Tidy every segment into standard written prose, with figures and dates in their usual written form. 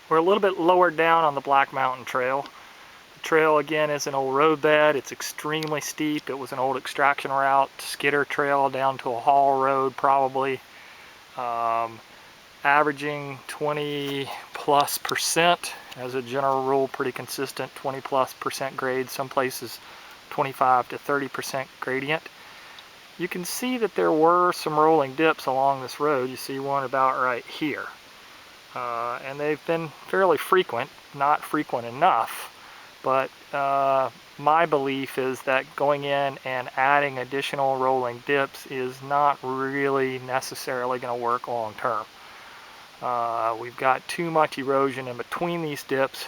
We're a little bit lower down on the Black Mountain Trail. The trail again is an old roadbed. It's extremely steep. It was an old extraction route, skidder trail down to a haul road probably. Averaging 20+% as a general rule, pretty consistent 20+% grade, some places 25 to 30% gradient. You can see that there were some rolling dips along this road. You see one about right here. And they've been fairly frequent, not frequent enough, but my belief is that going in and adding additional rolling dips is not really necessarily going to work long term. We've got too much erosion in between these dips,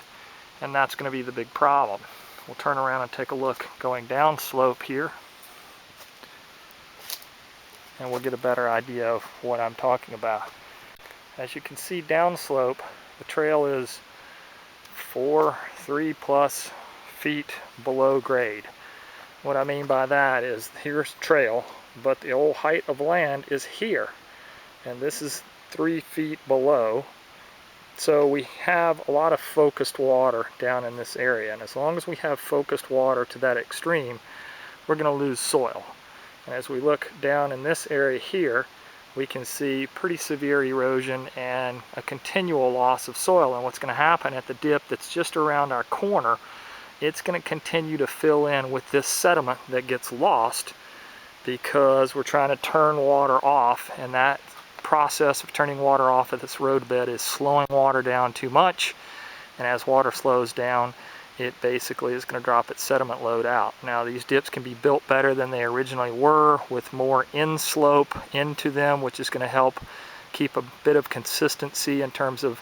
and that's going to be the big problem. We'll turn around and take a look going down slope here, and we'll get a better idea of what I'm talking about. As you can see downslope, the trail is 3+ feet below grade. What I mean by that is here's trail, but the old height of land is here, and this is 3 feet below. So we have a lot of focused water down in this area, and as long as we have focused water to that extreme, we're going to lose soil. And as we look down in this area here, we can see pretty severe erosion and a continual loss of soil. And what's going to happen at the dip that's just around our corner, it's going to continue to fill in with this sediment that gets lost because we're trying to turn water off, and that process of turning water off of this roadbed is slowing water down too much, and as water slows down, it basically is going to drop its sediment load out. Now these dips can be built better than they originally were with more inslope into them, which is going to help keep a bit of consistency in terms of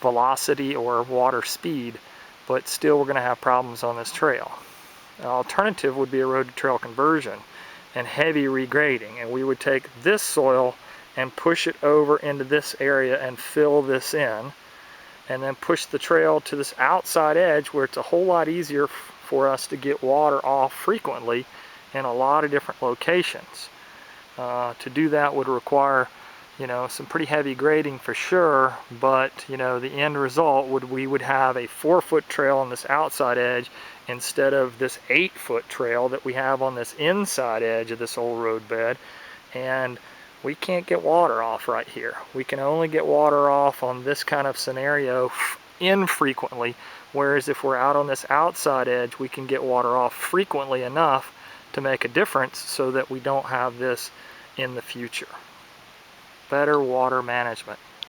velocity or water speed, but still we're going to have problems on this trail. An alternative would be a road to trail conversion and heavy regrading, and we would take this soil and push it over into this area and fill this in, and then push the trail to this outside edge where it's a whole lot easier for us to get water off frequently in a lot of different locations. To do that would require, some pretty heavy grading for sure, but the end result we would have a 4-foot trail on this outside edge instead of this 8-foot trail that we have on this inside edge of this old roadbed, and we can't get water off right here. We can only get water off on this kind of scenario infrequently, whereas if we're out on this outside edge, we can get water off frequently enough to make a difference so that we don't have this in the future. Better water management.